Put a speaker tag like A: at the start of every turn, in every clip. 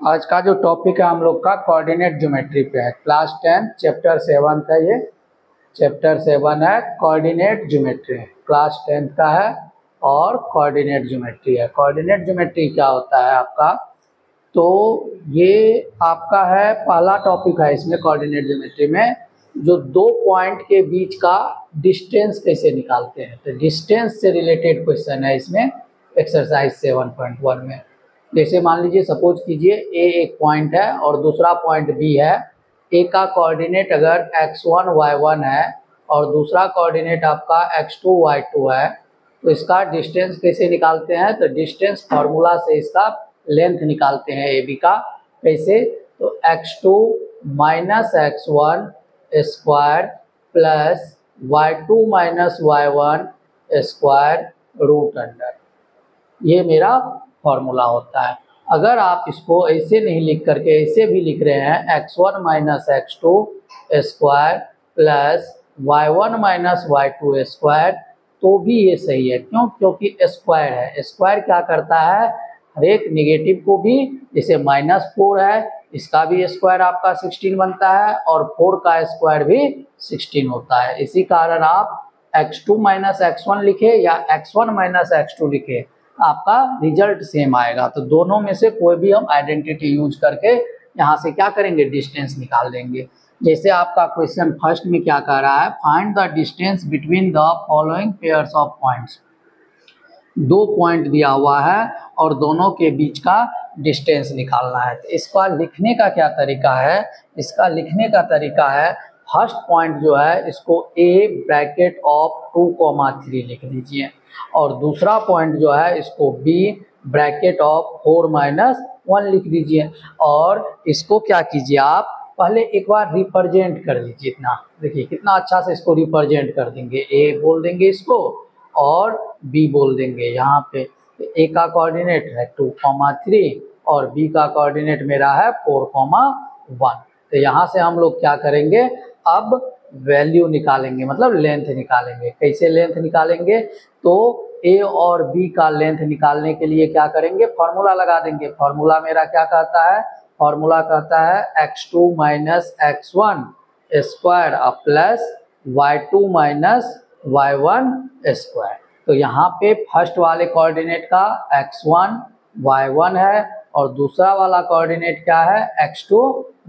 A: आज का जो टॉपिक है हम लोग का कोऑर्डिनेट ज्योमेट्री पे है। क्लास 10 चैप्टर 7 का ये चैप्टर 7 है, कोऑर्डिनेट ज्योमेट्री क्लास 10 का है और कोऑर्डिनेट ज्योमेट्री है। कोऑर्डिनेट ज्योमेट्री क्या होता है आपका, तो ये आपका है पहला टॉपिक है इसमें। कोऑर्डिनेट ज्योमेट्री में जो दो पॉइंट के बीच का डिस्टेंस कैसे निकालते हैं, तो डिस्टेंस से रिलेटेड क्वेश्चन है इसमें एक्सरसाइज 7.1 में। जैसे मान लीजिए सपोज कीजिए ए एक पॉइंट है और दूसरा पॉइंट बी है। ए का कोऑर्डिनेट अगर x1 y1 है और दूसरा कोऑर्डिनेट आपका x2 y2 है, तो इसका डिस्टेंस कैसे निकालते हैं, तो डिस्टेंस फार्मूला से इसका लेंथ निकालते हैं ए बी का। कैसे, तो x2 minus x1 square plus y2 minus y1 square root under, ये मेरा फॉर्मूला होता है। अगर आप इसको ऐसे नहीं लिख करके ऐसे भी लिख रहे हैं x1 minus x2 square plus y1 minus y2 square, तो भी ये सही है। क्यों? क्योंकि स्क्वायर है। स्क्वायर क्या करता है, हर एक नेगेटिव को भी, जैसे -4 है इसका भी स्क्वायर आपका 16 बनता है और 4 का स्क्वायर भी 16 होता है। इसी कारण आप x2 माइनस x1 लिखे या x1 माइनस x2 लिखे, आपका रिजल्ट सेम आएगा। तो दोनों में से कोई भी हम आइडेंटिटी यूज करके यहाँ से क्या करेंगे, डिस्टेंस निकाल देंगे। जैसे आपका क्वेश्चन फर्स्ट में क्या कह रहा है, find the distance between the following pairs of points. दो पॉइंट दिया हुआ है और दोनों के बीच का डिस्टेंस निकालना है। तो इसका लिखने का क्या तरीका है, इसका लिखने का तरीका है, फर्स्ट पॉइंट जो है इसको a ब्रैकेट ऑफ 2,3 लिख दीजिए और दूसरा पॉइंट जो है इसको b ब्रैकेट ऑफ 4-1 लिख दीजिए। और इसको क्या कीजिए, आप पहले एक बार रिप्रेजेंट कर लीजिए। इतना देखिए कितना अच्छा से इसको रिप्रेजेंट कर देंगे। a बोल देंगे इसको और b बोल देंगे। यहाँ पे a का कोऑर्डिनेट है 2,3 और b का कोऑर्डिनेट मेरा है 4,1। तो यहाँ से हम लोग क्या करेंगे, अब वैल्यू निकालेंगे, मतलब लेंथ निकालेंगे। कैसे लेंथ निकालेंगे, तो a और b का लेंथ निकालने के लिए क्या करेंगे, फार्मूला लगा देंगे। फार्मूला मेरा क्या कहता है, फार्मूला कहता है x2 minus x1 square plus y2 minus y1 square. तो यहाँ पे फर्स्ट वाले कोऑर्डिनेट का x1 y1 है और दूसरा वाला कोऑर्डिनेट क्या है, x2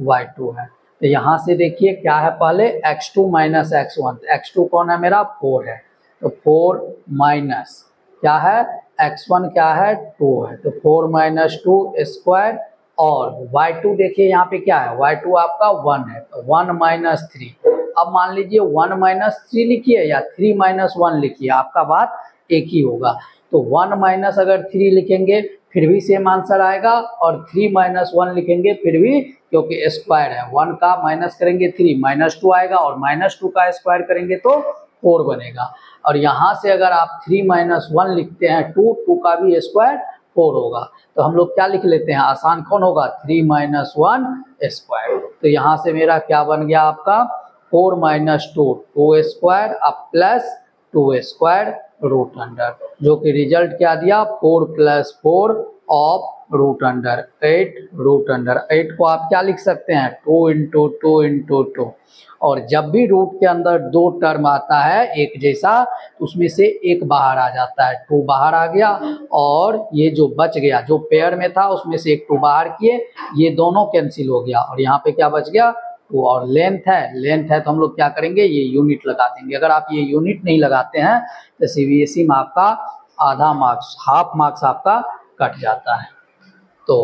A: y2 है। तो यहाँ से देखिए क्या है, पहले x2 माइनस x1, x2 कौन है मेरा, 4 है, तो 4 माइनस क्या है, x1 क्या है, 2 है, तो 4 माइनस 2 स्क्वायर। और y2 देखिए यहाँ पे क्या है, y2 आपका 1 है, तो 1 माइनस 3। अब मान लीजिए 1 माइनस 3 लिखिए या 3 माइनस 1 लिखिए, आपका बात एक ही होगा। तो 1 माइनस अगर 3 लिखेंगे फिर भी सेम आंसर आएगा और 3 माइनस 1 लिखेंगे फिर भी, क्योंकि स्क्वायर है, 1 का माइनस करेंगे 3 -2 आएगा और -2 का स्क्वायर करेंगे तो 4 बनेगा। और यहाँ से अगर आप 3 माइनस 1 लिखते हैं 2 का भी स्क्वायर 4 होगा। तो हम लोग क्या लिख लेते हैं, आसान कौन होगा, 3 माइनस 1 स्क्वायर। तो यहाँ से मेरा क्या बन गया आपका, 4 माइनस 2 स्क्वायर अब प्लस 2 स्क्वायर रूट अंडर, जो कि रिजल्ट क्या दिया, 4 plus 4 of root under 8 root under 8 को आप क्या लिख सकते हैं, 2 इंटू 2 इंटू 2। और जब भी रूट के अंदर दो टर्म आता है एक जैसा, तो उसमें से एक बाहर आ जाता है, 2 बाहर आ गया और ये जो बच गया, जो पेयर में था उसमें से एक 2 बाहर किए, ये दोनों कैंसिल हो गया और यहाँ पे क्या बच गया, 2। और लेंथ है तो हम लोग क्या करेंगे, ये यूनिट लगा देंगे। अगर आप ये यूनिट नहीं लगाते हैं तो सीबीएसई में आपका आधा मार्क्स, हाफ मार्क्स आपका कट जाता है। तो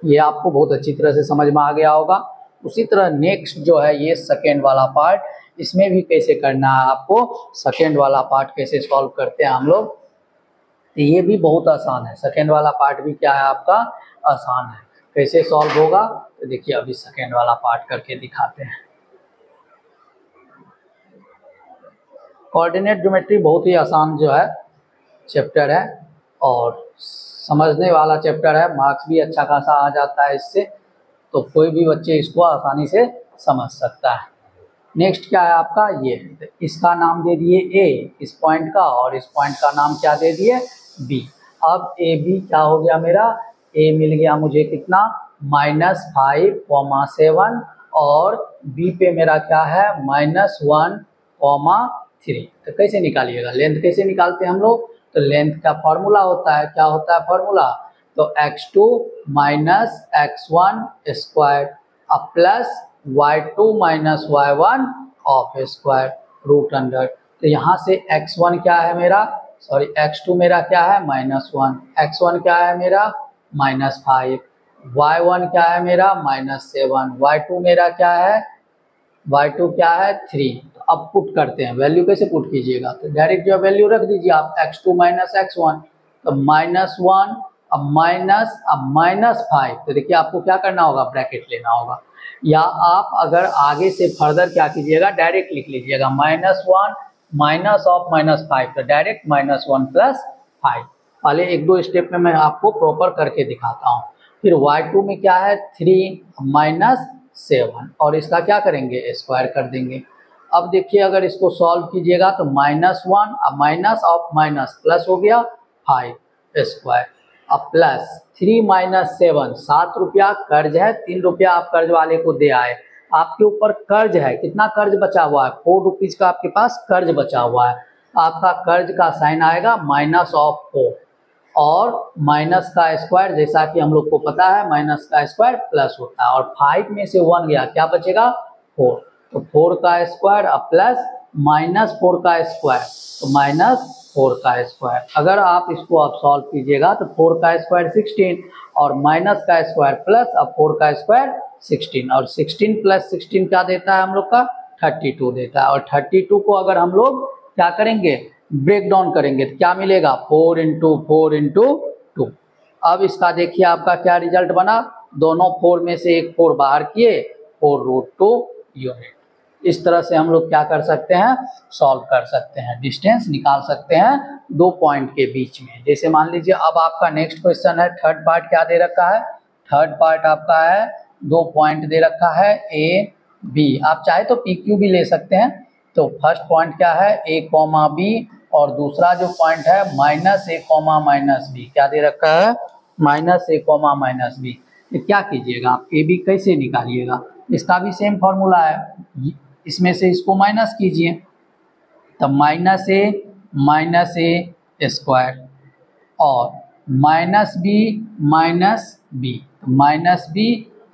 A: ये आपको बहुत अच्छी तरह से समझ में आ गया होगा। उसी तरह नेक्स्ट जो है ये सेकेंड वाला पार्ट, इसमें भी कैसे करना है आपको, सेकेंड वाला पार्ट कैसे सॉल्व करते हैं हम लोग, तो ये भी बहुत आसान है। सेकेंड वाला पार्ट भी क्या है आपका, आसान है। कैसे सॉल्व होगा, तो देखिए अभी सेकेंड वाला पार्ट करके दिखाते हैं। कोऑर्डिनेट ज्योमेट्री बहुत ही आसान जो है चैप्टर है और समझने वाला चैप्टर है, मार्क्स भी अच्छा खासा आ जाता है इससे, तो कोई भी बच्चे इसको आसानी से समझ सकता है। नेक्स्ट क्या है आपका, ये तो इसका नाम दे दिए ए इस पॉइंट का और इस पॉइंट का नाम क्या दे दिए, बी। अब ए बी क्या हो गया मेरा, ए मिल गया मुझे कितना -5,7 और बी पे मेरा क्या है -1,3। तो कैसे निकालिएगा, लेंथ कैसे निकालते हैं हम लोग, तो लेंथ का फॉर्मूला होता है, क्या होता है फॉर्मूला, तो x2 - x1 स्क्वायर अब plus y2 - y1 of square root under. तो यहाँ से x1 क्या है मेरा, सॉरी x2 मेरा क्या है -1, x1 क्या है मेरा -5, y1 क्या है मेरा -7, y2 मेरा क्या है, y2 क्या है 3। तो अब पुट करते हैं, वैल्यू कैसे पुट कीजिएगा, तो डायरेक्ट जो वैल्यू रख दीजिए आप x2 - x1, तो -1 अब -5। तो देखिए आपको क्या करना होगा, ब्रैकेट लेना होगा, या आप अगर आगे से फर्दर क्या कीजिएगा डायरेक्ट लिख लीजिएगा -1 माइनस ऑफ -5, तो डायरेक्ट -1 + 5। पहले एक दो स्टेप में मैं आपको प्रॉपर करके दिखाता हूँ। फिर y2 में क्या है 3 - 7 और इसका क्या करेंगे स्क्वायर कर देंगे। अब देखिए अगर इसको सॉल्व कीजिएगा तो -1 अब माइनस ऑफ माइनस प्लस हो गया 5 स्क्वायर अब प्लस 3 - 7 7 रुपया कर्ज है, 3 रुपया आप कर्ज वाले को दे आए, आपके ऊपर कर्ज है, कितना कर्ज बचा हुआ है 4 रुपीज का आपके पास कर्ज बचा हुआ है। आपका कर्ज का साइन आएगा -4 और माइनस का स्क्वायर, जैसा कि हम लोग को पता है माइनस का स्क्वायर प्लस होता है, और 5 में से 1 गया क्या बचेगा 4, तो 4 का स्क्वायर अब प्लस -4 का स्क्वायर, तो -4 का स्क्वायर। अगर आप इसको आप सॉल्व कीजिएगा तो 4 का स्क्वायर 16 और माइनस का स्क्वायर प्लस अब 4 का स्क्वायर 16 और 16 + 16 क्या देता है हम लोग का 32 देता है। और 32 को अगर हम लोग क्या करेंगे ब्रेक डाउन करेंगे तो क्या मिलेगा 4 × 4 × 2। अब इसका देखिए आपका क्या रिजल्ट बना, दोनों 4 में से एक 4 बाहर किए 4√2 यूनिट। इस तरह से हम लोग क्या कर सकते हैं सॉल्व कर सकते हैं, डिस्टेंस निकाल सकते हैं दो पॉइंट के बीच में। जैसे मान लीजिए अब आपका नेक्स्ट क्वेश्चन है, थर्ड पार्ट क्या दे रखा है, थर्ड पार्ट आपका है 2 पॉइंट दे रखा है A B, आप चाहे तो PQ भी ले सकते हैं। तो फर्स्ट पॉइंट क्या है A, B और दूसरा जो पॉइंट है -A, -B क्या दे रखा है -A, -B। तो क्या कीजिएगा आप AB कैसे निकालिएगा, इसका भी सेम फॉर्मूला है, इसमें से इसको माइनस कीजिए, तब -A स्क्वायर और -B -B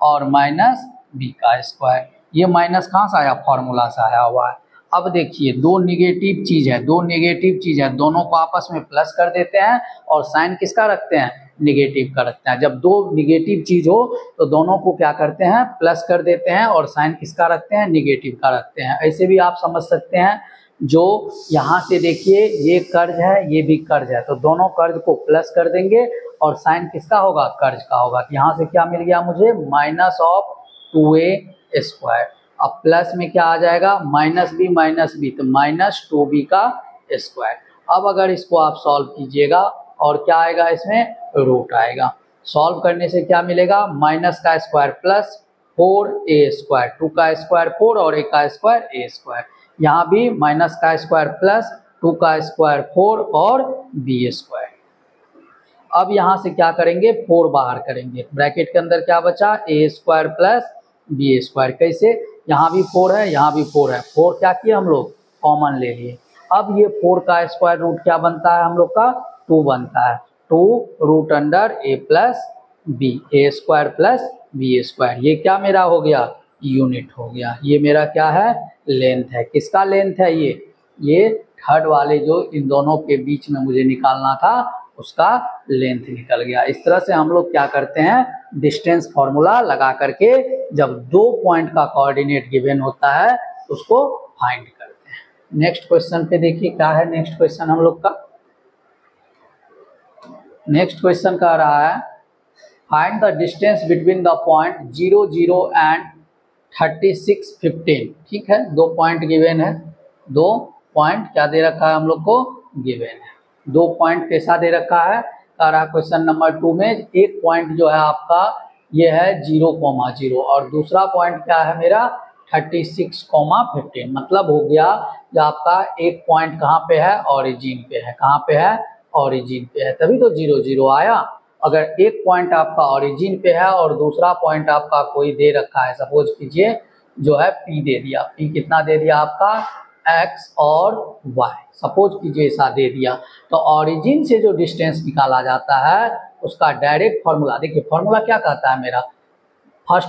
A: और -B का स्क्वायर, ये माइनस कहाँ से आया फॉर्मूला से आया हुआ है। अब देखिए दो नेगेटिव चीज़ है, दोनों को आपस में प्लस कर देते हैं और साइन किसका रखते हैं नेगेटिव का रखते हैं। जब दो नेगेटिव चीज़ हो तो दोनों को क्या करते हैं प्लस कर देते हैं और साइन किसका रखते हैं नेगेटिव का रखते हैं। ऐसे भी आप समझ सकते हैं, जो यहाँ से देखिए ये कर्ज है ये भी कर्ज है, तो दोनों कर्ज को प्लस कर देंगे और साइन किसका होगा कर्ज का होगा। यहाँ से क्या मिल गया मुझे -2A स्क्वायर, अब प्लस में क्या आ जाएगा -B तो -2B का स्क्वायर। अब अगर इसको आप सॉल्व कीजिएगा और क्या आएगा इसमें रूट आएगा, सॉल्व करने से क्या मिलेगा माइनस का स्क्वायर प्लस 4A स्क्वायर, 2 का स्क्वायर 4 और A का स्क्वायर A स्क्वायर, यहाँ भी माइनस का स्क्वायर प्लस 2 का स्क्वायर 4 और B स्क्वायर। अब यहाँ से क्या करेंगे 4 बाहर करेंगे, ब्रैकेट के अंदर क्या बचा A square plus B square, कैसे यहाँ भी 4 है यहाँ भी 4 है, 4 क्या किए हम लोग कॉमन ले लिए। अब ये 4 का स्क्वायर रूट क्या बनता है हम लोग का 2 बनता है, 2√A plus B, A square plus B square, ये क्या मेरा हो गया यूनिट हो गया। ये मेरा क्या है लेंथ है, किसका लेंथ है ये थर्ड वाले जो इन दोनों के बीच में मुझे निकालना था उसका लेंथ निकल गया। इस तरह से हम लोग क्या करते हैं डिस्टेंस फॉर्मूला लगा करके जब दो पॉइंट का कोऑर्डिनेट गिवन होता है उसको फाइंड करते हैं। नेक्स्ट क्वेश्चन पे देखिए क्या है, नेक्स्ट क्वेश्चन हम लोग का नेक्स्ट क्वेश्चन कह रहा है find the distance between the point 0 0 and 36 15। ठीक है, दो पॉइंट गिवन है, दो पॉइंट क्या दे रखा है हम लोग को गिवन है, दो पॉइंट कैसा दे रखा है कह रहा क्वेश्चन नंबर 2 में एक पॉइंट जो है आपका ये है 0, 0 और दूसरा पॉइंट क्या है मेरा 36, 15। मतलब हो गया जो आपका एक पॉइंट कहाँ पे है ओरिजिन पे है, कहाँ पे है ओरिजिन पे है, तभी तो 0 0 आया। अगर एक पॉइंट आपका ओरिजिन पे है और दूसरा पॉइंट आपका कोई दे रखा है, सपोज कीजिए जो है P दे दिया, P कितना दे दिया आपका X और Y, सपोज कीजिए ऐसा दे दिया, तो ओरिजिन से जो डिस्टेंस निकाला जाता है उसका डायरेक्ट फॉर्मूला, देखिए फॉर्मूला क्या कहता है मेरा, फर्स्ट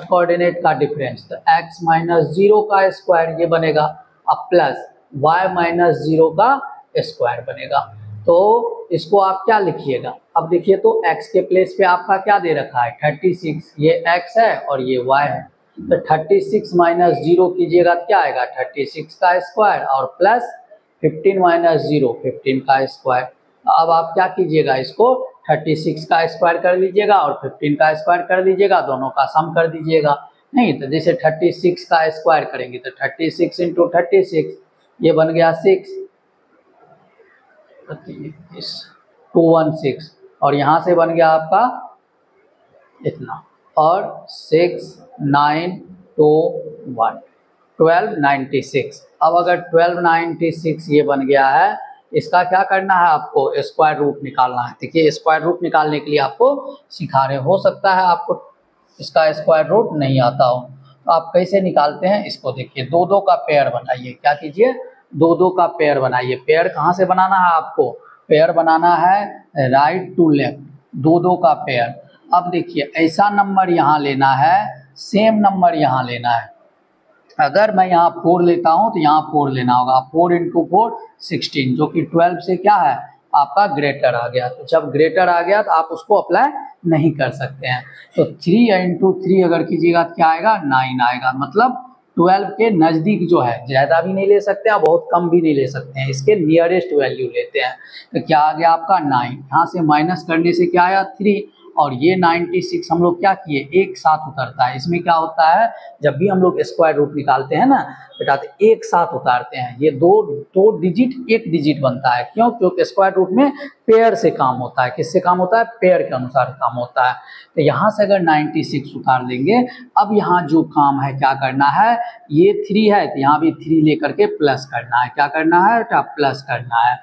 A: कोऑर्डिनेट का डिफरेंस, तो x माइनस 0 का स्क्वायर ये बनेगा, अब प्लस y माइनस 0 का स्क्वायर बनेगा। तो इसको आप क्या लिखिएगा, अब देखिए तो x के प्लेस पे आपका क्या दे रखा है 36, ये x है और ये y है, तो 36 माइनस 0 कीजिएगा तो क्या आएगा 36 का स्क्वायर और प्लस 15 माइनस 0 15 का स्क्वायर। अब आप क्या कीजिएगा, इसको 36 का स्क्वायर कर लीजिएगा और 15 का स्क्वायर कर लीजिएगा, दोनों का सम कर दीजिएगा। नहीं तो जैसे 36 का स्क्वायर करेंगे तो 36 इंटू 36 ये बन गया 6, 216 और यहाँ से बन गया आपका इतना, और 6 9 2 1 1296। अब अगर 1296 ये बन गया है, इसका क्या करना है आपको, स्क्वायर रूट निकालना है। देखिए स्क्वायर रूट निकालने के लिए आपको सिखा रहे, हो सकता है आपको इसका स्क्वायर रूट नहीं आता हो, तो आप कैसे निकालते हैं इसको देखिए, दो दो का पेयर बनाइए, क्या कीजिए दो दो का पेयर बनाइए। पेयर कहाँ से बनाना है आपको, पेयर बनाना है राइट टू लेफ्ट, दो दो का पेयर। अब देखिए ऐसा नंबर यहाँ लेना है, सेम नंबर यहाँ लेना है, अगर मैं यहाँ 4 लेता हूँ तो यहाँ 4 लेना होगा, 4 इंटू 4 16, जो कि 12 से क्या है आपका ग्रेटर आ गया। तो जब ग्रेटर आ गया तो आप उसको अप्लाई नहीं कर सकते हैं, तो 3 इंटू 3 अगर कीजिएगा तो क्या आएगा 9 आएगा, मतलब 12 के नज़दीक जो है, ज़्यादा भी नहीं ले सकते हैं बहुत कम भी नहीं ले सकते हैं, इसके नियरेस्ट वैल्यू लेते हैं। तो क्या आ गया आपका 9, यहाँ से माइनस करने से क्या आया 3, और ये 96 हम लोग क्या किए एक साथ उतरता है। इसमें क्या होता है जब भी हम लोग स्क्वायर रूट निकालते हैं ना बेटा, तो एक साथ उतारते हैं, ये दो डिजिट एक डिजिट बनता है, क्यों, क्योंकि स्क्वायर रूट में पेयर से काम होता है। किससे काम होता है, पेयर के अनुसार काम होता है। तो यहाँ से अगर 96 उतार लेंगे, अब यहाँ जो काम है क्या करना है, ये 3 है तो यहाँ भी 3 लेकर के प्लस करना है, क्या करना है बेटा प्लस करना है।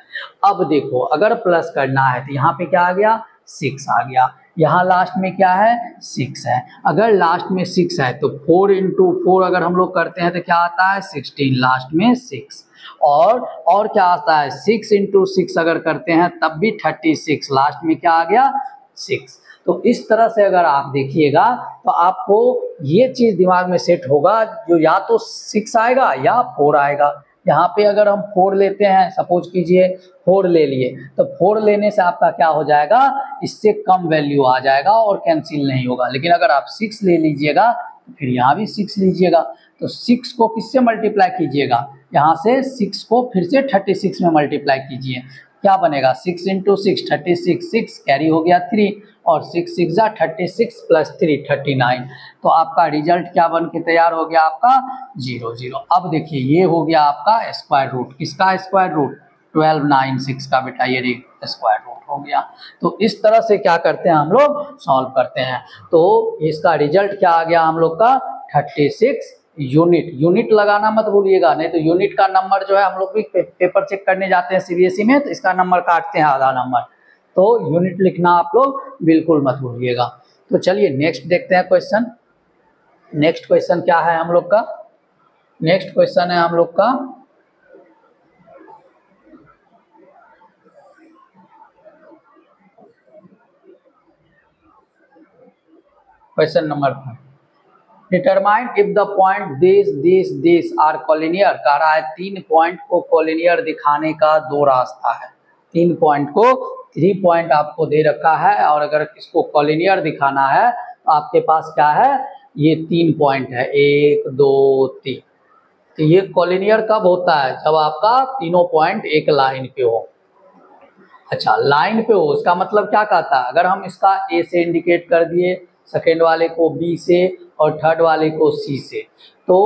A: अब देखो अगर प्लस करना है तो यहाँ पे क्या आ गया 6 आ गया, यहाँ लास्ट में क्या है 6 है, अगर लास्ट में 6 है तो 4 इंटू 4 अगर हम लोग करते हैं तो क्या आता है 16, लास्ट में 6, और क्या आता है 6 इंटू 6 अगर करते हैं तब भी 36, लास्ट में क्या आ गया 6। तो इस तरह से अगर आप देखिएगा तो आपको ये चीज़ दिमाग में सेट होगा, जो या तो 6 आएगा या 4 आएगा। यहाँ पे अगर हम 4 लेते हैं, सपोज कीजिए 4 ले लिए, तो 4 लेने से आपका क्या हो जाएगा, इससे कम वैल्यू आ जाएगा और कैंसिल नहीं होगा। लेकिन अगर आप 6 ले लीजिएगा तो फिर यहाँ भी 6 लीजिएगा, तो 6 को किससे मल्टीप्लाई कीजिएगा, यहाँ से 6 को फिर से 36 में मल्टीप्लाई कीजिए, क्या बनेगा 6 इंटू 6 36, 6 कैरी हो गया 3, और 6 6 जा 36 प्लस 3 39, तो आपका रिजल्ट क्या बन के तैयार हो गया आपका 0 0। अब देखिए ये हो गया आपका स्क्वायर रूट, किसका स्क्वायर रूट 1296 का बेटा, ये स्क्वायर रूट हो गया। तो इस तरह से क्या करते हैं हम लोग सॉल्व करते हैं। तो इसका रिजल्ट क्या आ गया हम लोग का 36 यूनिट लगाना मत भूलिएगा, नहीं तो यूनिट का नंबर जो है हम लोग भी पेपर चेक करने जाते हैं सीबीएसई में, तो इसका नंबर काटते हैं आधा नंबर, तो यूनिट लिखना आप लोग बिल्कुल मत भूलिएगा। तो चलिए नेक्स्ट देखते हैं क्वेश्चन। नेक्स्ट क्वेश्चन क्या है हम लोग का, नेक्स्ट क्वेश्चन है हम लोग का question number 5, determine if the point this are collinear. कह रहा है 3 पॉइंट को कॉलिनियर दिखाने का 2 रास्ता है, 3 पॉइंट को 3 पॉइंट आपको दे रखा है, और अगर इसको कॉलिनियर दिखाना है तो आपके पास क्या है, ये 3 पॉइंट है 1 2 3। तो ये कॉलिनियर कब होता है, जब आपका तीनों पॉइंट एक लाइन पे हो। अच्छा लाइन पे हो इसका मतलब क्या कहता है, अगर हम इसका ए से इंडिकेट कर दिए, सेकेंड वाले को बी से और थर्ड वाले को सी से, तो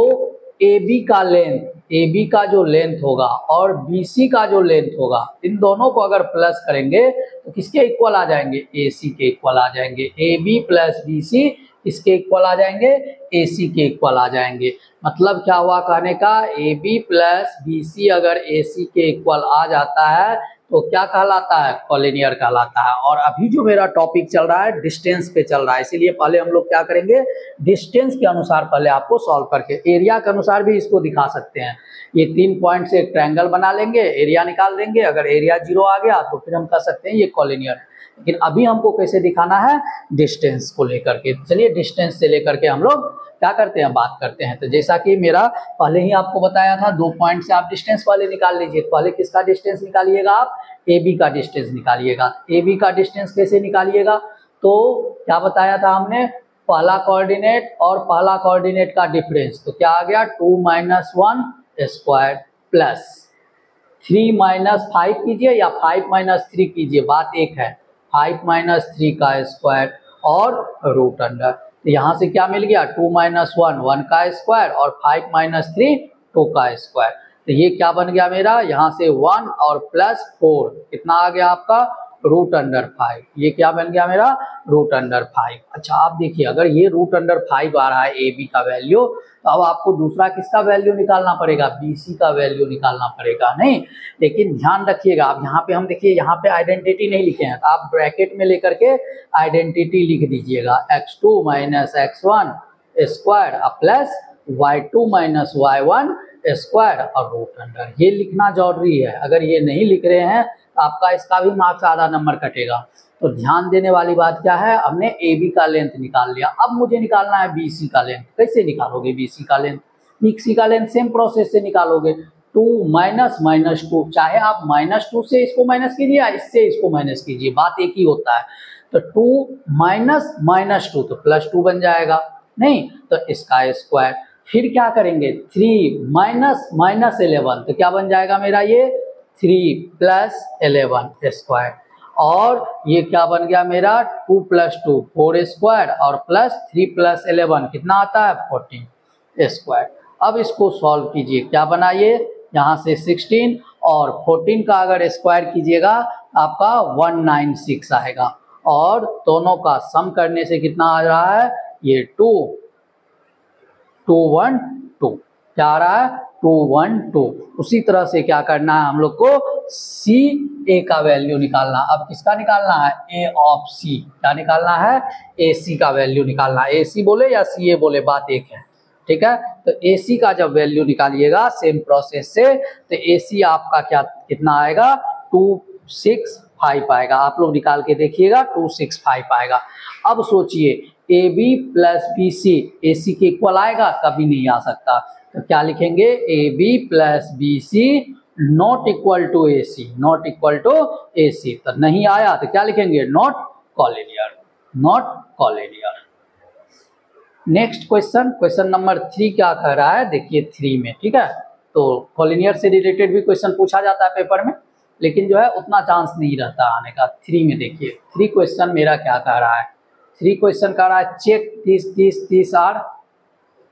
A: ए बी का लेंथ, ए बी का जो लेंथ होगा और बी सी का जो लेंथ होगा, इन दोनों को अगर प्लस करेंगे तो किसके इक्वल आ जाएंगे, ए सी के इक्वल आ जाएंगे। A B plus B C किसके इक्वल आ जाएंगे, ए सी के इक्वल आ जाएंगे। मतलब क्या हुआ कहने का, A B plus B C अगर ए सी के इक्वल आ जाता है तो क्या कहलाता है, कॉलिनियर कहलाता है। और अभी जो मेरा टॉपिक चल रहा है डिस्टेंस पे चल रहा है, इसीलिए पहले हम लोग क्या करेंगे, डिस्टेंस के अनुसार पहले आपको सॉल्व करके, एरिया के अनुसार भी इसको दिखा सकते हैं। ये 3 पॉइंट से एक ट्रायंगल बना लेंगे, एरिया निकाल देंगे, अगर एरिया 0 आ गया तो फिर हम कह सकते हैं ये कॉलिनियर है। लेकिन अभी हमको कैसे दिखाना है, डिस्टेंस को लेकर के। चलिए डिस्टेंस से लेकर के हम लोग क्या करते हैं, बात करते हैं। तो जैसा कि मेरा पहले ही आपको बताया था, 2 पॉइंट से आप डिस्टेंस पहले निकाल लीजिए। पहले किसका डिस्टेंस निकालिएगा आप, ए बी का डिस्टेंस निकालिएगा। ए बी का डिस्टेंस कैसे निकालिएगा, तो क्या बताया था हमने, पहला कोऑर्डिनेट और पहला कोऑर्डिनेट का डिफरेंस, तो क्या आ गया 2 - 1 स्क्वायर प्लस 3 - 5 कीजिए या 5 - 3 कीजिए, बात एक है, 5 - 3 का स्क्वायर और रूट अंडर। तो यहाँ से क्या मिल गया, 2 - 1 1 का स्क्वायर और 5 - 3 2 का स्क्वायर। तो ये क्या बन गया मेरा, यहाँ से 1 और प्लस 4 कितना आ गया आपका, रूट अंडर 5। ये क्या बन गया मेरा, रूट अंडर 5। अच्छा आप देखिए, अगर ये रूट अंडर 5 आ रहा है ए बी का वैल्यू, तो अब आपको दूसरा किसका वैल्यू निकालना पड़ेगा, बी सी का वैल्यू निकालना पड़ेगा। नहीं, लेकिन ध्यान रखिएगा, आप यहाँ पे हम देखिए यहाँ पे आइडेंटिटी नहीं लिखे हैं, तो आप ब्रैकेट में लेकर के आइडेंटिटी लिख दीजिएगा, x2 - x1 square plus y2 - y1 square और रूट अंडर। ये लिखना जरूरी है, अगर ये नहीं लिख रहे हैं तो आपका इसका भी मार्क्स आधा नंबर कटेगा। तो ध्यान देने वाली बात क्या है, हमने ए बी का लेंथ निकाल लिया, अब मुझे निकालना है बी सी का लेंथ। कैसे निकालोगे बी सी का लेंथ, बी सी का लेंथ सेम प्रोसेस से निकालोगे, 2 - -2, चाहे आप -2 से इसको माइनस कीजिए या इससे इसको माइनस कीजिए, बात एक ही होता है। तो 2 - -2 तो +2 बन जाएगा, नहीं तो इसका स्क्वायर। फिर क्या करेंगे, 3 - -11 तो क्या बन जाएगा मेरा, ये 3 + 11 स्क्वायर। और ये क्या बन गया मेरा, 2 + 2 4 स्क्वायर और प्लस 3 + 11 कितना आता है, 14 स्क्वायर। अब इसको सॉल्व कीजिए, क्या बनाइए, यहाँ से 16 और 14 का अगर स्क्वायर कीजिएगा आपका 196 आएगा, और दोनों का सम करने से कितना आ रहा है, ये 212 क्या आ रहा है, 212। उसी तरह से क्या करना है हम लोग को, सी ए का वैल्यू निकालना। अब किसका निकालना है, ए ऑफ सी, क्या निकालना है, ए सी का वैल्यू निकालना है। ए सी बोले या सी ए बोले, बात एक है, ठीक है। तो ए सी का जब वैल्यू निकालिएगा सेम प्रोसेस से, तो ए सी आपका क्या कितना आएगा, 265 आएगा। आप लोग निकाल के देखिएगा, 265 आएगा। अब सोचिए, A B plus B C A C के इक्वल आएगा, कभी नहीं आ सकता। तो क्या लिखेंगे, A B plus B C not equal to A C, not equal to A C. तो नहीं आया तो क्या लिखेंगे, not collinear, not collinear. Next question, question number 3 क्या कह रहा है, देखिए 3 में, ठीक है। तो कॉलिनियर से रिलेटेड भी क्वेश्चन पूछा जाता है पेपर में, लेकिन जो है उतना चांस नहीं रहता आने का। 3 में देखिए 3 क्वेश्चन मेरा क्या कह रहा है, 3 क्वेश्चन कह रहा है, check 30 are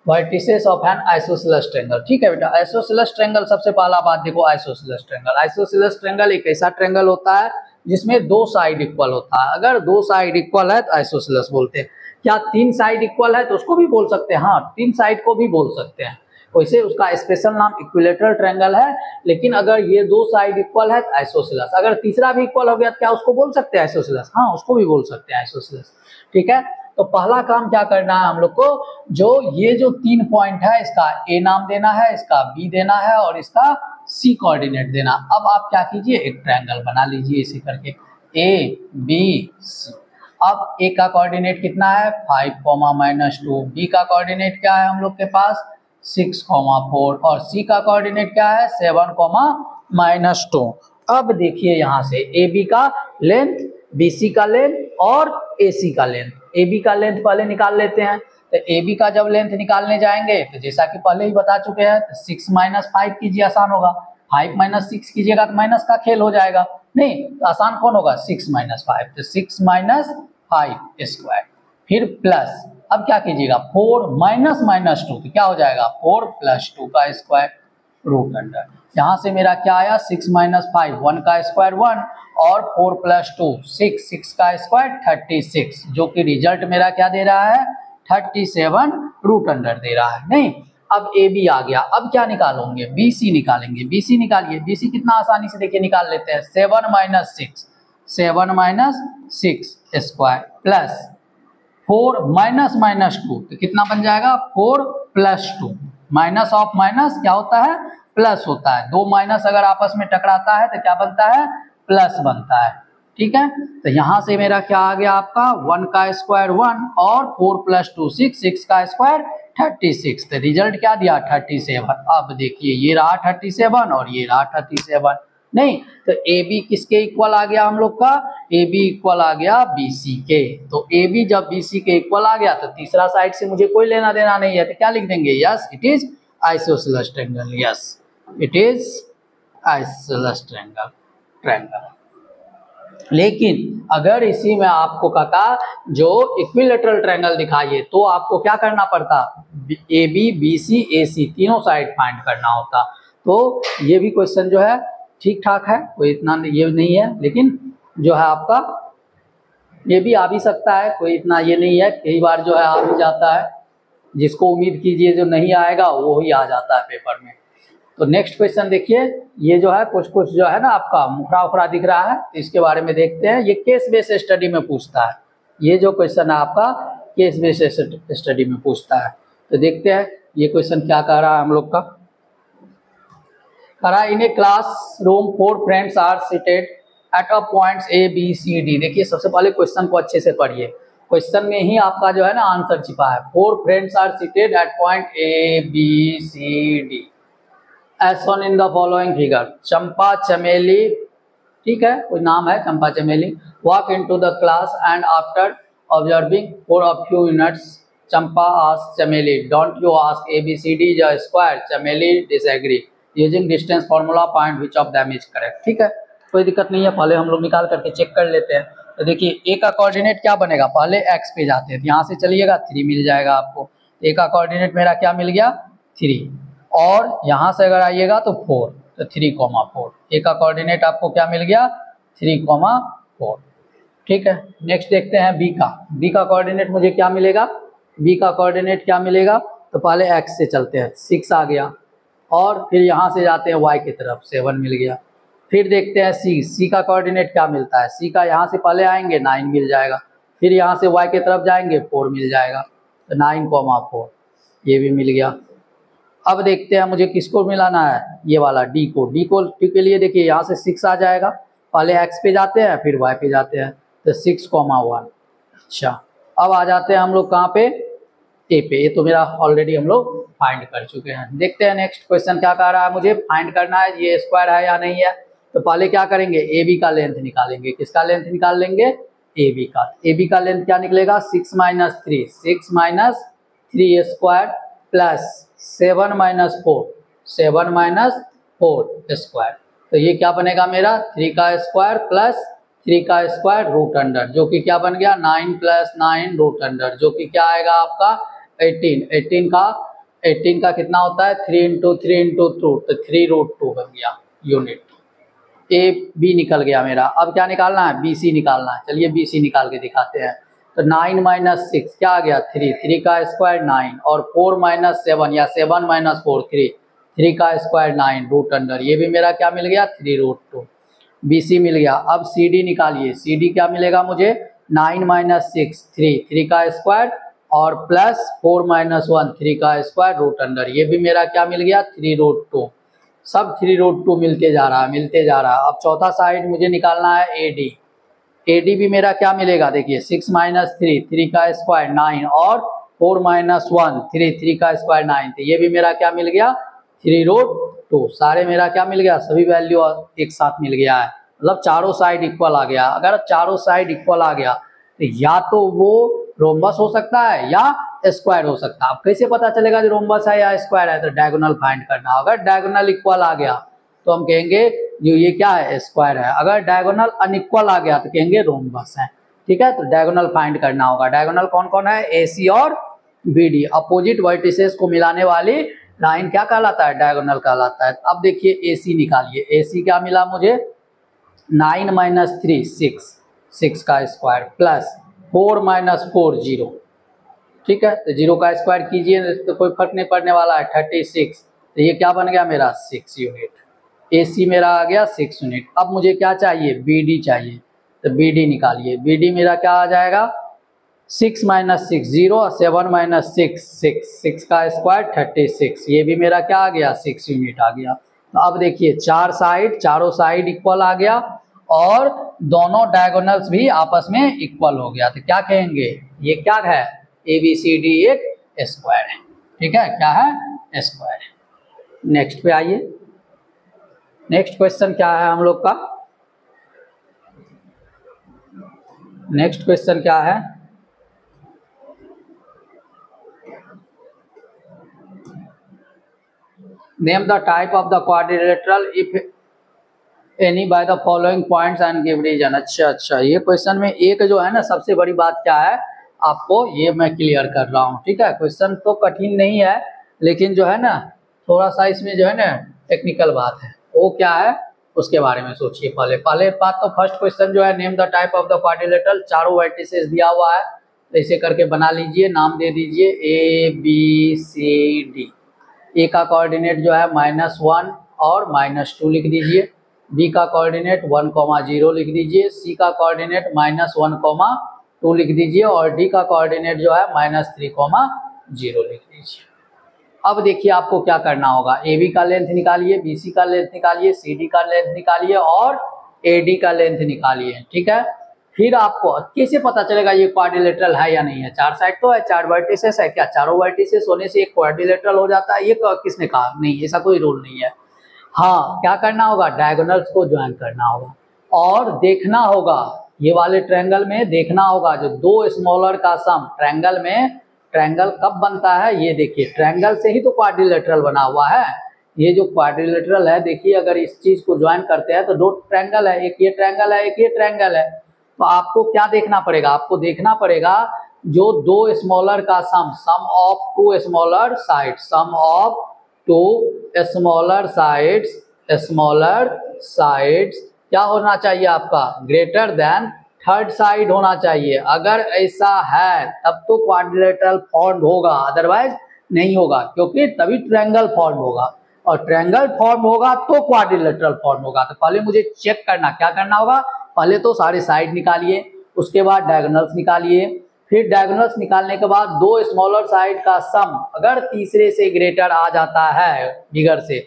A: vertices of an isosceles triangle. ठीक है बेटा, आइसोसेलेस ट्रायंगल, सबसे पहला बात देखो, आइसोसेलेस ट्रायंगल, आइसोसेलेस ट्रायंगल एक ऐसा ट्रायंगल होता है जिसमें 2 साइड इक्वल होता है। अगर 2 साइड इक्वल है तो आइसोसेलेस बोलते हैं। क्या 3 साइड इक्वल है तो उसको भी बोल सकते हैं, हाँ 3 साइड को भी बोल सकते हैं, वैसे उसका स्पेशल नाम इक्विलेटरल ट्रायंगल है। लेकिन अगर ये 2 साइड इक्वल है तो आइसोसेलेस, अगर तीसरा भी इक्वल हो गया तो क्या उसको बोल सकते हैं आइसोसेलेस, हाँ उसको भी बोल सकते हैं आइसोसेलेस। ठीक है, तो पहला काम क्या करना है हम लोग को, जो ये जो 3 पॉइंट है इसका ए नाम देना है, इसका बी देना है और इसका सी कोऑर्डिनेट देना। अब आप क्या कीजिए, एक ट्रायंगल बना लीजिए इसी करके, ए बी सी। अब ए का कोऑर्डिनेट कितना है 5, -2, बी का कोऑर्डिनेट क्या है हम लोग के पास 6, 4 और सी का कोऑर्डिनेट क्या है 7, -2। अब देखिए यहाँ से ए बी का लेंथ, बी सी का लेंथ और ए सी का लेंथ। ए बी का लेंथ पहले निकाल लेते हैं। तो ए बी का जब लेंथ निकालने जाएंगे तो जैसा कि पहले ही बता चुके हैं, तो 6 - 5 कीजिए, आसान होगा। 5 - 6 कीजिएगा तो माइनस का खेल हो जाएगा, नहीं तो आसान कौन होगा 6 - 5, तो 6 - 5 स्क्वायर, फिर प्लस, अब क्या कीजिएगा 4 -2, तो क्या हो जाएगा 4 + 2 का स्क्वायर रूट अंडर। यहाँ से मेरा क्या आया 6 - 5, 1 का स्क्वायर 1 और 4 + 2 6, 6 का स्क्वायर 36, जो कि रिजल्ट मेरा क्या दे रहा है 37 रूट अंडर दे रहा है। नहीं, अब ए बी आ गया, अब क्या निकालोगे, बी सी निकालेंगे, बी सी निकालिए, बी सी कितना आसानी से देखिए निकाल लेते हैं, 7 minus 6, 7 minus 6 square plus 4 minus minus 2, तो कितना बन जाएगा 4 प्लस 2, माइनस ऑफ माइनस क्या होता है, प्लस होता है, दो माइनस अगर आपस में टकराता है तो क्या बनता है, प्लस बनता है, ठीक है। तो यहाँ से मेरा क्या आ गया आपका 1 का स्क्वायर 1 और 4 प्लस 2 6, 6 का स्क्वायर 36, तो रिजल्ट क्या दिया 37। अब देखिए ये रहा 37 और ये रहा 37, नहीं तो ए बी किसके इक्वल आ गया हम लोग का, ए बी इक्वल आ गया बी सी के, तो ए बी जब बी सी के इक्वल आ गया तो तीसरा साइड से मुझे कोई लेना देना नहीं है, तो क्या लिख देंगे, yes it is isosceles triangle, yes it is isosceles triangle. लेकिन अगर इसी में आपको काका जो इक्विलेटरल ट्रायंगल दिखाइए तो आपको क्या करना पड़ता, A B B C A सी तीनों साइड फाइंड करना होता। तो ये भी क्वेश्चन जो है ठीक ठाक है, कोई इतना ये नहीं है, लेकिन जो है आपका ये भी आ भी सकता है, कोई इतना ये नहीं है, कई बार जो है आ भी जाता है, जिसको उम्मीद कीजिए जो नहीं आएगा वो ही आ जाता है पेपर में। तो नेक्स्ट क्वेश्चन देखिए, ये जो है कुछ कुछ जो है ना आपका मुखरा उखरा दिख रहा है, तो इसके बारे में देखते हैं, ये केस बेस स्टडी में पूछता है, ये जो क्वेश्चन है आपका केस बेस स्टडी में पूछता है। तो देखते हैं ये क्वेश्चन क्या कह रहा है हम लोग का, कह रहा है in a classroom 4 friends are seated at a points A B C D. देखिए सबसे पहले क्वेश्चन को अच्छे से पढ़िए, क्वेश्चन में ही आपका जो है ना आंसर छिपा है, 4 friends are seated at point A B C D as shown in the following figure। Champa Chameli, ठीक है कोई नाम है चंपा चमेली, walk into the class and after observing for a few minutes Champa asked चमेली don't you ask ABCD is a square, चमेली disagree using distance formula find which of them is correct। ठीक है कोई दिक्कत नहीं है, पहले हम लोग निकाल करके चेक कर लेते हैं। तो देखिए ए का कोऑर्डिनेट क्या बनेगा, पहले एक्स पे जाते हैं, तो यहाँ से चलिएगा 3 मिल जाएगा आपको, ए का कोऑर्डिनेट मेरा क्या मिल गया 3, और यहाँ से अगर आइएगा तो 4, तो 3,4, ए का कोऑर्डिनेट आपको क्या मिल गया 3,4। ठीक है नेक्स्ट देखते हैं बी का, बी का कोऑर्डिनेट मुझे क्या मिलेगा, बी का कोऑर्डिनेट क्या मिलेगा, तो पहले एक्स से चलते हैं 6 आ गया, और फिर यहाँ से जाते हैं वाई की तरफ 7 मिल गया, फिर देखते हैं सी, सी का कोऑर्डिनेट क्या मिलता है, सी का यहाँ से पहले आएंगे 9 मिल जाएगा, फिर यहाँ से वाई की तरफ जाएंगे 4 मिल जाएगा, तो 9,4 ये भी मिल गया। अब देखते हैं मुझे किसको मिलाना है, ये वाला डी को, डी के लिए देखिए यहाँ से 6 आ जाएगा, पहले एक्स पे जाते हैं फिर वाई पे जाते हैं, तो 6,1। अच्छा अब आ जाते हैं हम लोग कहाँ पे, ए पे, ये तो मेरा ऑलरेडी हम लोग फाइंड कर चुके हैं। देखते हैं नेक्स्ट क्वेश्चन क्या कह रहा है, मुझे फाइंड करना है ये स्क्वायर है या नहीं है। तो पहले क्या करेंगे, ए बी का लेंथ निकालेंगे, किसका लेंथ निकाल लेंगे, ए बी का। ए बी का लेंथ क्या निकलेगा 6 minus 3, 6 minus 3 square plus 7 minus 4, 7 minus 4 square, तो ये क्या बनेगा मेरा 3 का स्क्वायर प्लस 3 का स्क्वायर रूट अंडर, जो कि क्या बन गया 9 प्लस 9 रूट अंडर, जो कि क्या आएगा आपका 18, 18 का कितना होता है 3 इंटू 3 इंटू 2, तो 3√2 बन गया यूनिट। ए बी निकल गया मेरा, अब क्या निकालना है बी सी निकालना है, चलिए बी सी निकाल के दिखाते हैं। तो 9 माइनस 6 क्या आ गया 3, 3 का स्क्वायर 9, और 4 माइनस 7 या 7 माइनस 4 3, 3 का स्क्वायर 9 रूट अंडर, ये भी मेरा क्या मिल गया 3√2, बी सी मिल गया। अब सी डी निकालिए, सी डी क्या मिलेगा मुझे 9 माइनस 6 3, 3 का स्क्वायर और प्लस 4 माइनस 1 3 का स्क्वायर रूट अंडर, ये भी मेरा क्या मिल गया 3√2, सब 3√2 मिलते जा रहा है मिलते जा रहा है। अब चौथा साइड मुझे निकालना है ए डी, ए डी भी मेरा क्या मिलेगा देखिए 6 माइनस 3, 3 का स्क्वायर 9 और 4 माइनस 1 3, 3 का स्क्वायर 9, तो ये भी मेरा क्या मिल गया 3√2, सारे मेरा क्या मिल गया सभी वैल्यू एक साथ मिल गया है, मतलब चारों साइड इक्वल आ गया। अगर चारों साइड इक्वल आ गया तो या तो वो रोम्बस हो सकता है या स्क्वायर हो सकता है। अब कैसे पता चलेगा जो रोम्बस है या स्क्वायर है, तो डायगोनल फाइंड करना। अगर डायगोनल इक्वल आ गया तो हम कहेंगे जो ये क्या है स्क्वायर है, अगर डायगोनल अनइक्वल आ गया तो कहेंगे रोम्बस है। ठीक है तो डायगोनल फाइंड करना होगा। डायगोनल कौन कौन है, ए सी और बी डी, अपोजिट वर्टिसेस को मिलाने वाली लाइन क्या कहलाता है, डायगोनल कहलाता है। अब देखिए ए सी निकालिए, ए सी क्या मिला मुझे 9 माइनस 3 6, 6 का स्क्वायर प्लस 4 माइनस 4 0, ठीक है। तो 0 का स्क्वायर कीजिए तो कोई फर्क नहीं पड़ने वाला है, 36। तो ये क्या बन गया मेरा 6 यूनिट। AC मेरा आ गया 6 यूनिट। अब मुझे क्या चाहिए, BD चाहिए, तो BD निकालिए। BD मेरा क्या आ जाएगा, 6 माइनस 6 0, 7 माइनस 6 6, 6 का स्क्वायर 36। ये भी मेरा क्या आ गया, 6 यूनिट आ गया। तो अब देखिए चारों साइड इक्वल आ गया और दोनों डायगोनल्स भी आपस में इक्वल हो गया। तो क्या कहेंगे, ये क्या है, ABCD एक स्क्वायर है। ठीक है, क्या है, स्क्वायर है। नेक्स्ट पे आइए। नेक्स्ट क्वेश्चन क्या है हम लोग का, नेक्स्ट क्वेश्चन क्या है, name the type of the quadrilateral if any by the following points and give reason. अच्छा, ये क्वेश्चन में एक जो है ना सबसे बड़ी बात क्या है, आपको ये मैं क्लियर कर रहा हूँ। ठीक है, क्वेश्चन तो कठिन नहीं है, लेकिन जो है ना थोड़ा सा इसमें जो है ना टेक्निकल बात है, वो क्या है उसके बारे में सोचिए। पहले बात तो फर्स्ट क्वेश्चन जो है, name the type of the quadrilateral, चारों वर्टिसेस दिया हुआ है, तो इसे करके बना लीजिए, नाम दे दीजिए ABCD। ए का कोऑर्डिनेट जो है -1 और -2 लिख दीजिए, बी का कोऑर्डिनेट 1,0 लिख दीजिए, सी का कोऑर्डिनेट -1,2 लिख दीजिए और डी का कोऑर्डिनेट जो है -3,0 लिख दीजिए। अब देखिए आपको क्या करना होगा, AB का लेंथ निकालिए, BC का लेंथ निकालिए, CD का लेंथ निकालिए और AD का लेंथ निकालिए। ठीक है, फिर आपको कैसे पता चलेगा ये क्वाड्रिलेटरल है या नहीं है, चार साइड तो है, चार वर्टिसेस है, क्या चारों वर्टिसेस होने से एक क्वाड्रिलेटरल हो जाता है, ये किसने कहा, नहीं, ऐसा कोई रूल नहीं है। हाँ, क्या करना होगा, डायगोनल्स को ज्वाइन करना होगा और देखना होगा, ये वाले ट्रायंगल में देखना होगा जो दो स्मॉलर का सम, ट्रायंगल में ट्रायंगल कब बनता है, ये देखिए ट्रायंगल से ही तो क्वाड्रिलेटरल बना हुआ है। ये जो क्वाड्रिलेटरल है, देखिए अगर इस चीज को ज्वाइन करते हैं तो दो ट्रायंगल है, एक ये ट्रायंगल है, एक ये ट्रायंगल है। तो आपको क्या देखना पड़ेगा, आपको देखना पड़ेगा जो दो स्मॉलर का sum of two smaller side, sum of two smaller sides क्या होना चाहिए आपका, ग्रेटर देन थर्ड साइड होना चाहिए। अगर ऐसा है तब तो क्वाड्रिलेटरल फॉर्म होगा, अदरवाइज नहीं होगा, क्योंकि तभी ट्रायंगल फॉर्म होगा और ट्रायंगल फॉर्म होगा तो क्वाड्रिलेटरल फॉर्म होगा। तो पहले मुझे चेक करना, क्या करना होगा, पहले तो सारे साइड निकालिए, उसके बाद डायगोनल्स निकालिए, फिर डायगोनल्स निकालने के बाद दो स्मॉलर साइड का सम अगर तीसरे से ग्रेटर आ जाता है बिगर से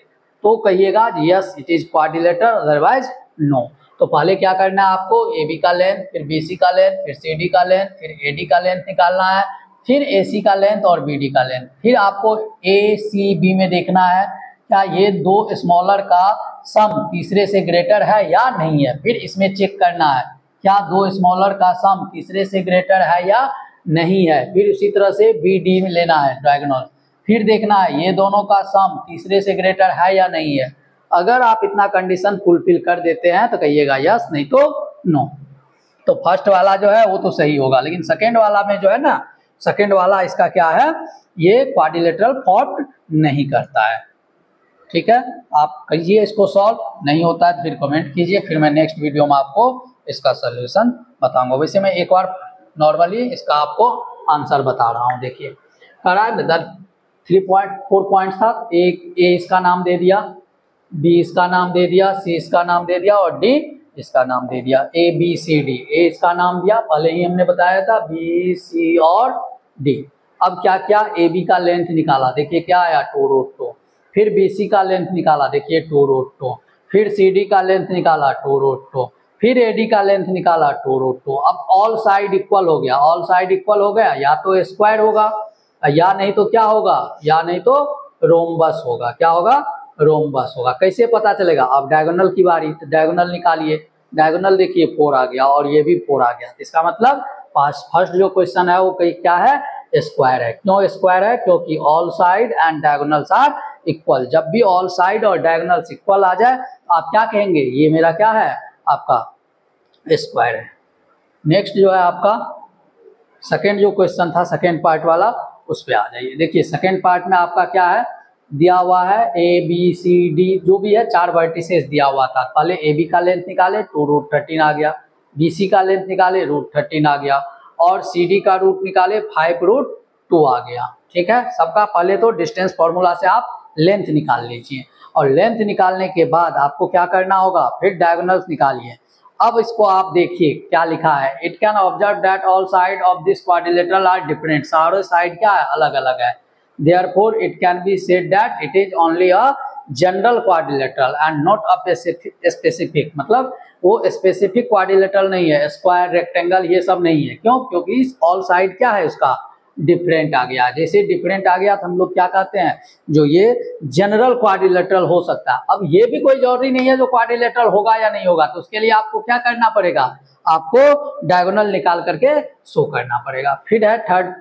A: तो कहिएगा yes it is quadrilateral, otherwise no. तो पहले क्या करना है आपको, AB का लेंथ, फिर BC का लेंथ, फिर CD का लेंथ, फिर AD का लेंथ निकालना है, फिर AC का लेंथ और BD का लेंथ। फिर आपको ACB में देखना है क्या ये दो स्मॉलर का सम तीसरे से ग्रेटर है या नहीं है, फिर इसमें चेक करना है क्या दो स्मॉलर का सम तीसरे से ग्रेटर है या नहीं है। फिर उसी तरह से BD में लेना है डायगोनल, फिर देखना है ये दोनों का सम तीसरे से ग्रेटर है या नहीं है। अगर आप इतना कंडीशन फुलफिल कर देते हैं तो कहिएगा यस, नहीं तो नो। तो फर्स्ट वाला जो है वो तो सही होगा, लेकिन सेकेंड वाला में जो है ना, सेकेंड वाला इसका क्या है, ये क्वाड्रिलेटरल फॉर्म नहीं करता है। ठीक है, आप कहिए इसको सॉल्व, नहीं होता है तो फिर कमेंट कीजिए, फिर मैं नेक्स्ट वीडियो में आपको इसका सोल्यूशन बताऊंगा। वैसे मैं एक बार नॉर्मली इसका आपको आंसर बता रहा हूँ। देखिए करा 3.4 पॉइंट था, एक ए इसका नाम दे दिया, B इसका नाम दे दिया, C इसका नाम दे दिया और D इसका नाम दे दिया, ABCD। A इसका नाम दिया, पहले ही हमने बताया था, B C और D। अब क्या क्या, AB का लेंथ निकाला, देखिए क्या आया 2√2, फिर BC का लेंथ निकाला, देखिए 2√2, फिर CD का लेंथ निकाला 2√2, फिर AD का लेंथ निकाला 2√2। अब ऑल साइड इक्वल हो गया, ऑल साइड इक्वल हो गया, या तो स्क्वायर होगा या नहीं तो क्या होगा, या नहीं तो रोम्बस होगा। क्या होगा, रोम्बस होगा। कैसे पता चलेगा, अब डायगोनल की बारी, तो डायगोनल निकालिए, डायगोनल देखिए 4 आ गया और ये भी 4 आ गया, इसका मतलब फर्स्ट जो क्वेश्चन है वो क्या है, स्क्वायर है। क्यों स्क्वायर है, क्योंकि all side and diagonals are equal. जब भी ऑल साइड और डायगोनल्स इक्वल आ जाए आप क्या कहेंगे, ये मेरा क्या है, आपका स्क्वायर है। नेक्स्ट जो है आपका सेकेंड जो क्वेश्चन था, सेकेंड पार्ट वाला, उस पर आ जाइए। देखिए सेकेंड पार्ट में आपका क्या है, दिया हुआ है ABCD जो भी है, चार वर्टिसेस दिया हुआ था। पहले AB का लेंथ निकाले 2√13 आ गया, BC का लेंथ निकाले √13 आ गया और CD का रूट निकाले 5√2 2 आ गया। ठीक है, सबका पहले तो डिस्टेंस फॉर्मूला से आप लेंथ निकाल लीजिए और लेंथ निकालने के बाद आपको क्या करना होगा, फिर डायगोनल्स निकालिए। अब इसको आप देखिए क्या लिखा है, it can observe that all side of this quadrilateral are different, सारे साइड क्या है, अलग अलग है। Therefore it can be said that it is only a general quadrilateral and not a specific, मतलब वो स्पेसिफिक क्वाड्रिलेटरल नहीं है, स्क्वायर रेक्टेंगल ये सब नहीं है। क्यों, क्योंकि ऑल साइड क्या है उसका डिफरेंट आ गया। जैसे डिफरेंट आ गया तो हम लोग क्या कहते हैं, जो ये जनरल क्वाड्रिलेटरल हो सकता है। अब ये भी कोई जरूरी नहीं है जो क्वाड्रिलेटरल होगा या नहीं होगा, तो उसके लिए आपको क्या करना पड़ेगा, आपको डायगोनल निकाल करके शो करना पड़ेगा। फिर है थर्ड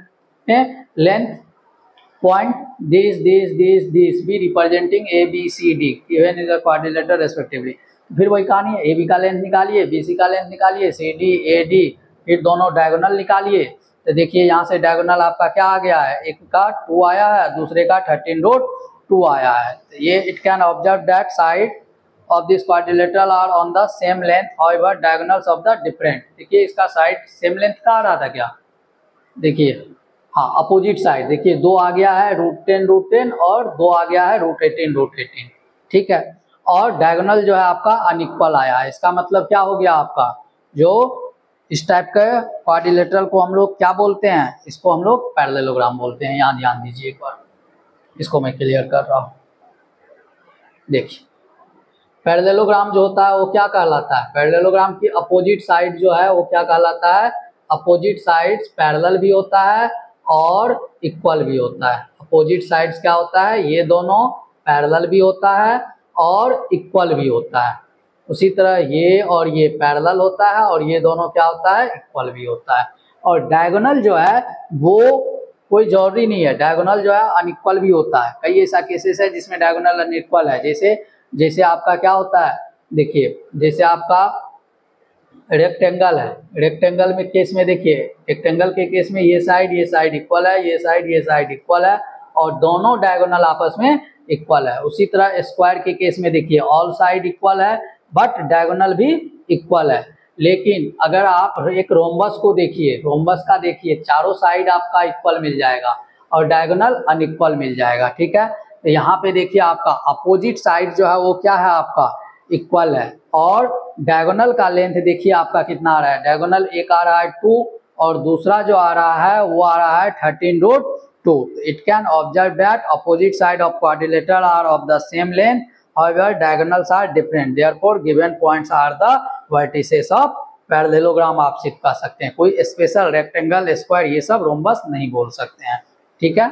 A: में length point this be representing a b c d even is a quadrilateral respectively। फिर वही कहानी है, ए बी का लेंथ निकालिए, बी सी का लेंथ निकालिए, सी डी ए डी, फिर दोनों डायगोनल निकालिए। तो देखिए यहाँ से डायगोनल आपका क्या आ गया है, एक का 2 आया है, दूसरे का 13√2 आया है। तो ये it can observe that side of this quadrilateral are on the same length however diagonals of the different. देखिए इसका साइड सेम लेंथ का आ रहा था क्या, देखिए हाँ अपोजिट साइड, देखिए 2 आ गया है √10 और 2 आ गया है √18। ठीक है, और डायगोनल जो है आपका अनइक्वल आया है। इसका मतलब क्या हो गया आपका, जो इस टाइप का क्वाड्रिलेटरल को हम लोग क्या बोलते हैं, इसको हम लोग पैरेललोग्राम बोलते हैं। यहाँ ध्यान दीजिए एक बार, इसको मैं क्लियर कर रहा हूँ। देखिए पैरेललोग्राम जो होता है वो क्या कहलाता है, पैरेललोग्राम की अपोजिट साइड जो है वो क्या कहलाता है, अपोजिट साइड्स पैरेलल भी होता है और इक्वल भी होता है। अपोजिट साइड्स क्या होता है, ये दोनों पैरेलल भी होता है और इक्वल भी होता है। उसी तरह ये और ये पैरेलल होता है और ये दोनों क्या होता है, इक्वल भी होता है। और डायगोनल जो है वो कोई जरूरी नहीं है, डायगोनल जो है अनइक्वल भी होता है। कई ऐसा केसेस है जिसमें डायगोनल अनइक्वल है, जैसे आपका क्या होता है, देखिए जैसे आपका रेक्टेंगल है, रेक्टेंगल में केस में देखिए, रेक्टेंगल के केस में ये साइड इक्वल है, ये साइड इक्वल है और दोनों डायगोनल आपस में इक्वल है। उसी तरह स्क्वायर के केस में देखिए ऑल साइड इक्वल है बट डायगोनल भी इक्वल है। लेकिन अगर आप एक रोम्बस को देखिए, रोम्बस का देखिए चारों साइड आपका इक्वल मिल जाएगा और डायगोनल अनइक्वल मिल जाएगा। ठीक है, तो यहाँ पे देखिए आपका अपोजिट साइड जो है वो क्या है, आपका इक्वल है और डायगोनल का लेंथ देखिए आपका कितना आ रहा है, डायगोनल एक आ रहा है 2 और दूसरा जो आ रहा है वो आ रहा है 13√2। It can observe that opposite side of quadrilateral are of the same length however diagonals are different, therefore given points are the vertices of parallelogram आप सिर्फ कह सकते हैं, कोई स्पेशल रेक्टेंगल स्क्वायर ये सब रोम्बस नहीं बोल सकते हैं। ठीक है,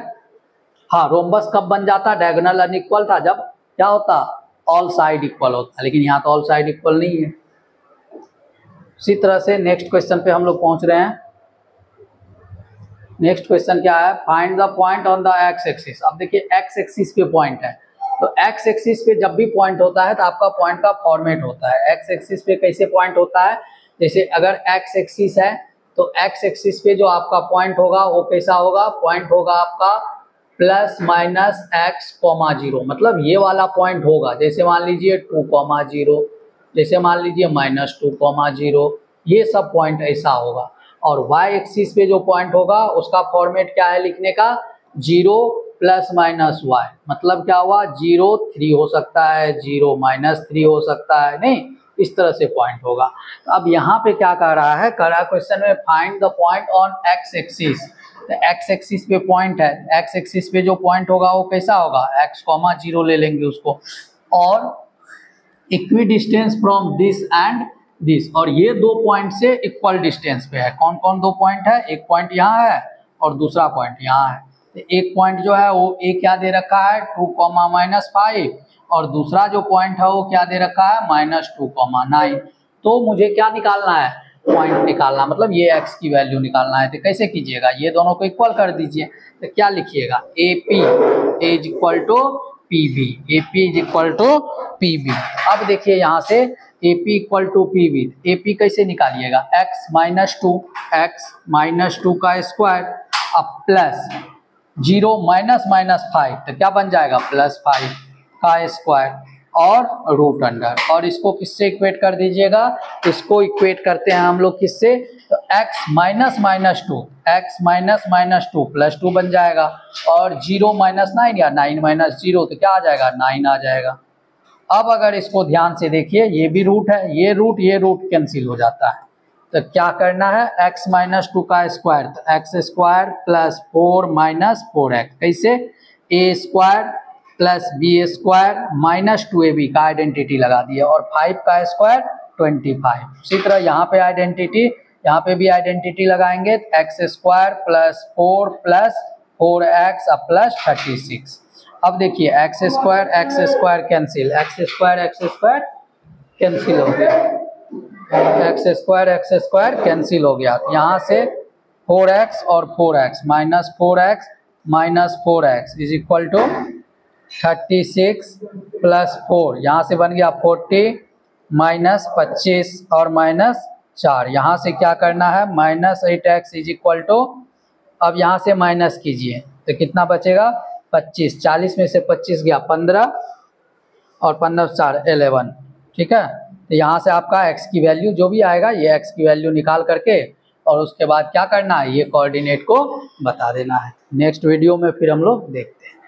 A: हाँ रोम्बस कब बन जाता, डायगोनल अनइक्वल था जब क्या होता, ऑल साइड इक्वल होता, लेकिन यहाँ तो ऑल साइड इक्वल नहीं है। इसी तरह से नेक्स्ट क्वेश्चन पे हम लोग पहुंच रहे हैं। नेक्स्ट क्वेश्चन क्या है, find the point on the x axis. अब देखिए एक्स एक्सिस पे पॉइंट है, तो एक्स एक्सिस पे जब भी पॉइंट होता है तो आपका पॉइंट का फॉर्मेट होता है। एक्स एक्सिस पे कैसे पॉइंट होता है, जैसे अगर एक्स एक्सिस है तो एक्स एक्सिस पे जो आपका पॉइंट होगा वो कैसा होगा, पॉइंट होगा आपका ±x,0, मतलब ये वाला पॉइंट होगा। जैसे मान लीजिए 2,0, जैसे मान लीजिए -2,0, ये सब पॉइंट ऐसा होगा। और y एक्सिस पे जो पॉइंट होगा उसका फॉर्मेट क्या है लिखने का, 0 ± y, मतलब क्या हुआ 0 3 हो सकता है, 0 -3 हो सकता है, नहीं इस तरह से पॉइंट होगा। तो अब यहाँ पे क्या कह रहा है, कह रहा है क्वेश्चन में find the point on x axis. तो x एक्सिस पे पॉइंट है, x एक्सिस पे जो पॉइंट होगा वो कैसा होगा, x,0 ले लेंगे उसको, और equi distance from this and this, और ये 2 पॉइंट से इक्वल डिस्टेंस पे है। कौन कौन 2 पॉइंट है, एक पॉइंट यहाँ है और दूसरा पॉइंट यहाँ है। तो एक पॉइंट जो है वो ए क्या दे रखा है 2, -5 और दूसरा जो पॉइंट है वो क्या दे रखा है -2,9। तो मुझे क्या निकालना है, पॉइंट निकालना, मतलब ये x की वैल्यू निकालना है। तो कैसे कीजिएगा, ये दोनों को इक्वल कर दीजिए। तो क्या लिखिएगा, AP is equal to PB, AP is equal to PB। अब देखिए यहाँ से AP equal to PB, AP कैसे निकालिएगा, x -2 का स्क्वायर अब प्लस 0 -5, तो क्या बन जाएगा +5 का स्क्वायर और √अंडर, और इसको किससे इक्वेट कर दीजिएगा, इसको इक्वेट करते हैं हम लोग किससे, तो x minus minus two, x minus minus two plus two बन जाएगा, और 0 माइनस 9 या 9 माइनस 0 तो क्या आ जाएगा, 9 आ जाएगा। अब अगर इसको ध्यान से देखिए, ये भी रूट है, ये रूट कैंसिल हो जाता है, तो क्या करना है, x माइनस टू का स्क्वायर, तो X square plus 4 minus 4x, कैसे, a square plus B square minus 2ab का आइडेंटिटी लगा दिया, और 5 का स्क्वायर 25। उसी तरह यहाँ पे आइडेंटिटी, यहाँ पे भी आइडेंटिटी लगाएंगे, x square plus 4x plus 36। अब देखिए x square cancel, x square cancel हो गया, एक्स स्क्वायर कैंसिल हो गया। यहाँ से 4x और 4x minus 4x is equal to 36 plus 4, यहाँ से बन गया 40 माइनस 25 और माइनस 4, यहाँ से क्या करना है, minus 8x is equal to, अब यहाँ से माइनस कीजिए तो कितना बचेगा, 25, 40 में से 25 गया 15 और 15 4 11, ठीक है। तो यहाँ से आपका x की वैल्यू जो भी आएगा, ये x की वैल्यू निकाल करके और उसके बाद क्या करना है, ये कोऑर्डिनेट को बता देना है। नेक्स्ट वीडियो में फिर हम लोग देखते हैं।